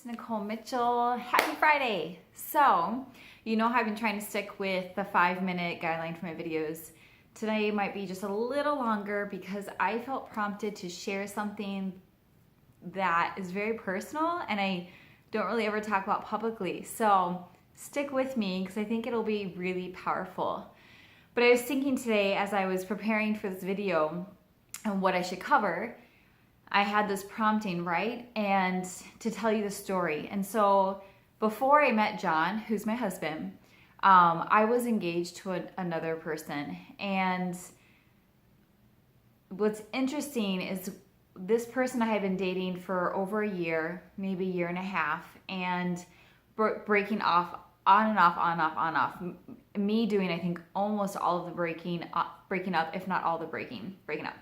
it's Nicole Mitchell. Happy Friday. So, you know how I've been trying to stick with the 5-minute guideline for my videos. Today might be just a little longer because I felt prompted to share something that is very personal and I don't really ever talk about publicly. So stick with me because I think it'll be really powerful. But I was thinking today as I was preparing for this video and what I should cover, I had this prompting, right? And to tell you the story. And so before I met John, who's my husband, I was engaged to another person. And what's interesting is this person I had been dating for over a year, maybe a year and a half, and breaking off, on and off, on and off, on and off. Me doing, I think, almost all of the breaking up, if not all the breaking up,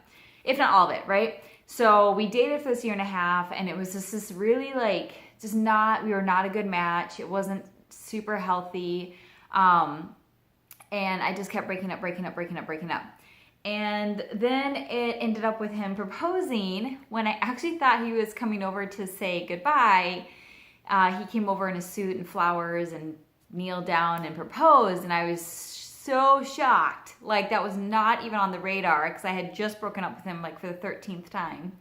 if not all of it, right? So we dated for this year and a half, and it was just this really we were not a good match. It wasn't super healthy. And I just kept breaking up. And then it ended up with him proposing when I actually thought he was coming over to say goodbye. He came over in a suit and flowers and kneeled down and proposed, and I was so shocked. Like, that was not even on the radar because I had just broken up with him like for the 13th time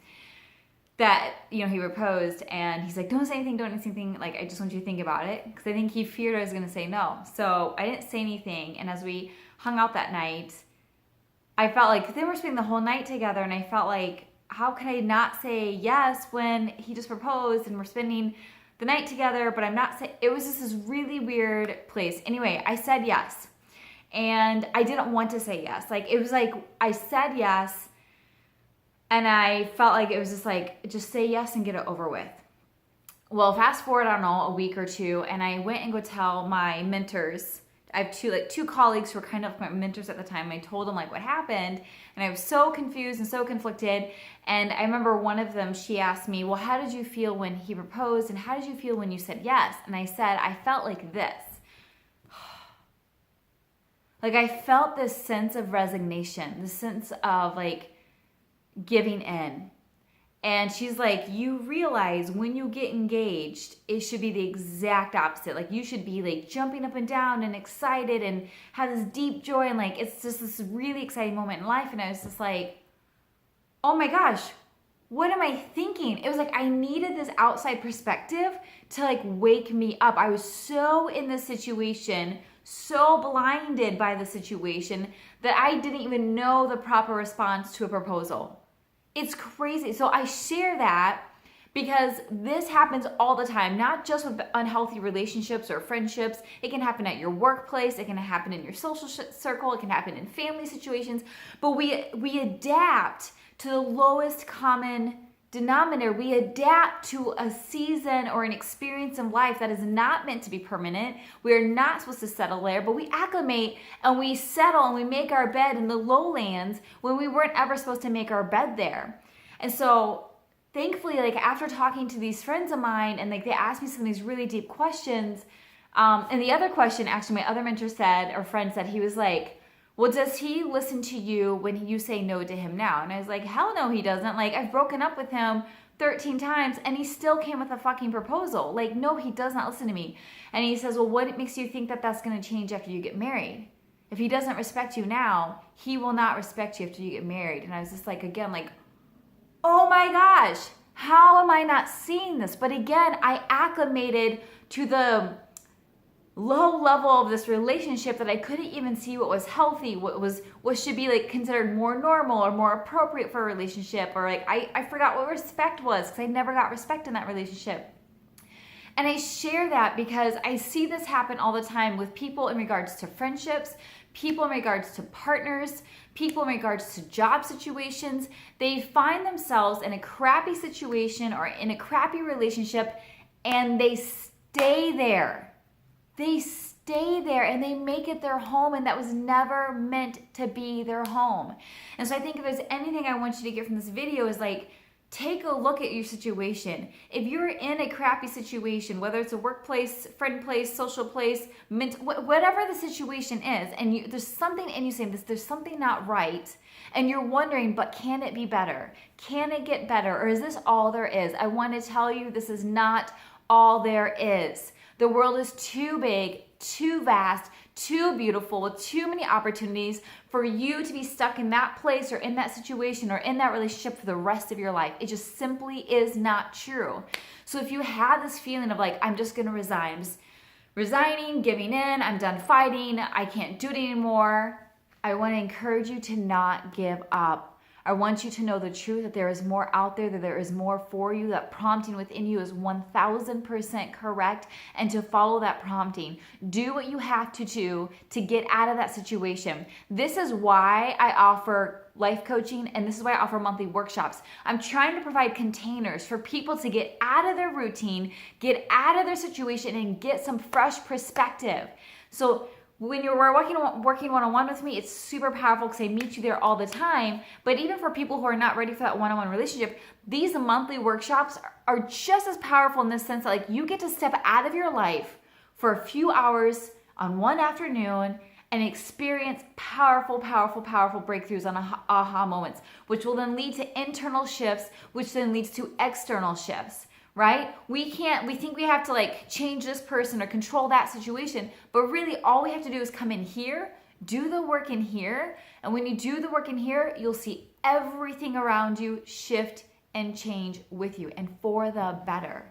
that, you know, he proposed, and he's like, don't say anything, like, I just want you to think about it, because I think he feared I was going to say no. So I didn't say anything, and as we hung out that night, I felt like, then we're spending the whole night together, and I felt like, how could I not say yes when he just proposed and we're spending the night together, but I'm not saying, it was just this really weird place. Anyway, I said yes. And I didn't want to say yes. Like, it was like, I said yes, and I felt like it was just like, just say yes and get it over with. Well, fast forward, I don't know, a week or two, and I went and go tell my mentors. I have two colleagues who were kind of my mentors at the time. I told them like what happened, and I was so confused and so conflicted. And I remember one of them, she asked me, well, how did you feel when he proposed, and how did you feel when you said yes? And I said, I felt like this. Like, I felt this sense of resignation, this sense of like giving in. And she's like, you realize when you get engaged, it should be the exact opposite. Like, you should be like jumping up and down and excited and have this deep joy, and like, it's just this really exciting moment in life. And I was just like, oh my gosh, what am I thinking? It was like I needed this outside perspective to like wake me up. I was so in this situation, so blinded by the situation, that I didn't even know the proper response to a proposal. It's crazy. So I share that because this happens all the time, not just with unhealthy relationships or friendships. It can happen at your workplace. It can happen in your social circle. It can happen in family situations. But we adapt to the lowest common denominator. We adapt to a season or an experience in life that is not meant to be permanent. We are not supposed to settle there, but we acclimate and we settle and we make our bed in the lowlands when we weren't ever supposed to make our bed there. And so thankfully, like, after talking to these friends of mine, and like they asked me some of these really deep questions, and the other question, actually, my other mentor said, or friend said, he was like, well, does he listen to you when you say no to him now? And I was like, hell no, he doesn't. Like, I've broken up with him 13 times and he still came with a fucking proposal. Like, no, he does not listen to me. And he says, well, what makes you think that that's going to change after you get married? If he doesn't respect you now, he will not respect you after you get married. And I was just like, again, like, oh my gosh, how am I not seeing this? But again, I acclimated to the low level of this relationship that I couldn't even see what was healthy, what should be like considered more normal or more appropriate for a relationship, or like I forgot what respect was because I never got respect in that relationship. And I share that because I see this happen all the time with people in regards to friendships, people in regards to partners, people in regards to job situations. They find themselves in a crappy situation or in a crappy relationship, and they stay there. They stay there and they make it their home, and that was never meant to be their home. And so I think if there's anything I want you to get from this video is like, take a look at your situation. If you're in a crappy situation, whether it's a workplace, friend place, social place, whatever the situation is, and there's something in you saying this, there's something not right, and you're wondering, but can it be better? Can it get better? Or is this all there is? I want to tell you, this is not all there is. The world is too big, too vast, too beautiful, too many opportunities for you to be stuck in that place or in that situation or in that relationship for the rest of your life. It just simply is not true. So if you have this feeling of like, I'm just going to resign, I'm just resigning, giving in, I'm done fighting, I can't do it anymore, I want to encourage you to not give up. I want you to know the truth that there is more out there, that there is more for you, that prompting within you is 1000% correct, and to follow that prompting. Do what you have to do to get out of that situation. This is why I offer life coaching, and this is why I offer monthly workshops. I'm trying to provide containers for people to get out of their routine, get out of their situation, and get some fresh perspective. So when you're working one-on-one with me, it's super powerful because I meet you there all the time. But even for people who are not ready for that one-on-one relationship, these monthly workshops are just as powerful in this sense that like you get to step out of your life for a few hours on one afternoon and experience powerful breakthroughs on aha moments, which will then lead to internal shifts, which then leads to external shifts. Right? We think we have to like change this person or control that situation, but really all we have to do is come in here, do the work in here, and when you do the work in here, you'll see everything around you shift and change with you and for the better.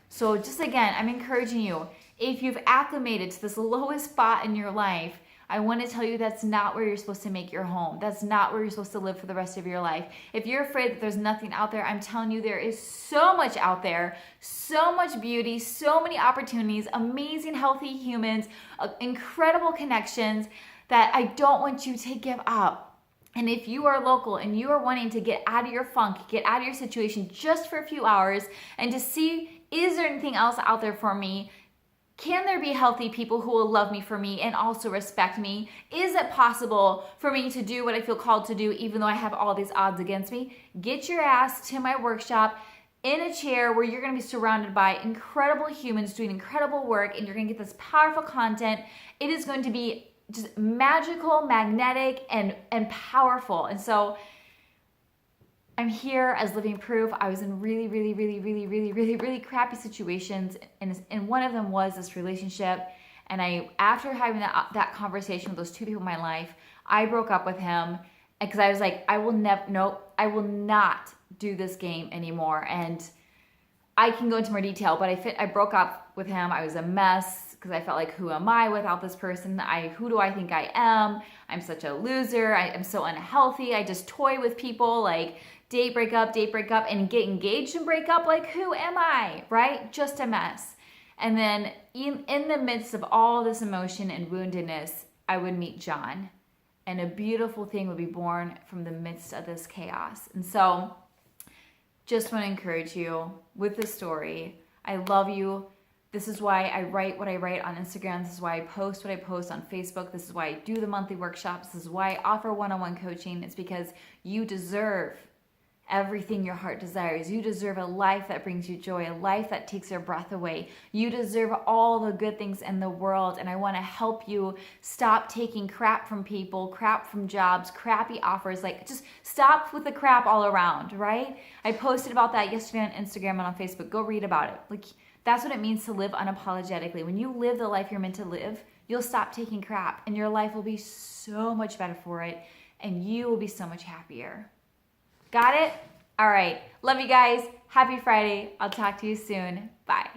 So just again, I'm encouraging you, if you've acclimated to this lowest spot in your life, I want to tell you that's not where you're supposed to make your home. That's not where you're supposed to live for the rest of your life. If you're afraid that there's nothing out there, I'm telling you there is so much out there, so much beauty, so many opportunities, amazing, healthy humans, incredible connections that I don't want you to give up. And if you are local and you are wanting to get out of your funk, get out of your situation just for a few hours and to see, is there anything else out there for me? Can there be healthy people who will love me for me and also respect me? Is it possible for me to do what I feel called to do even though I have all these odds against me? Get your ass to my workshop in a chair where you're going to be surrounded by incredible humans doing incredible work, and you're going to get this powerful content. It is going to be just magical, magnetic, and powerful. And so I'm here as living proof. I was in really crappy situations, and one of them was this relationship. And after having that conversation with those two people in my life, I broke up with him because I was like, I will not do this game anymore. And I can go into more detail, but I broke up with him. I was a mess because I felt like, who am I without this person? Who do I think I am? I'm such a loser. I am so unhealthy. I just toy with people, like date, break up, and get engaged and break up. Like, who am I, right? Just a mess. And then in the midst of all this emotion and woundedness, I would meet John, and a beautiful thing would be born from the midst of this chaos. And so just want to encourage you with this story. I love you. This is why I write what I write on Instagram. This is why I post what I post on Facebook. This is why I do the monthly workshops. This is why I offer one-on-one coaching. It's because you deserve everything your heart desires. You deserve a life that brings you joy, a life that takes your breath away. You deserve all the good things in the world, and I want to help you stop taking crap from people, crap from jobs, crappy offers. Like, just stop with the crap all around, right? I posted about that yesterday on Instagram and on Facebook. Go read about it. Like, that's what it means to live unapologetically. When you live the life you're meant to live, you'll stop taking crap, and your life will be so much better for it, and you will be so much happier. Got it? All right. Love you guys. Happy Friday. I'll talk to you soon. Bye.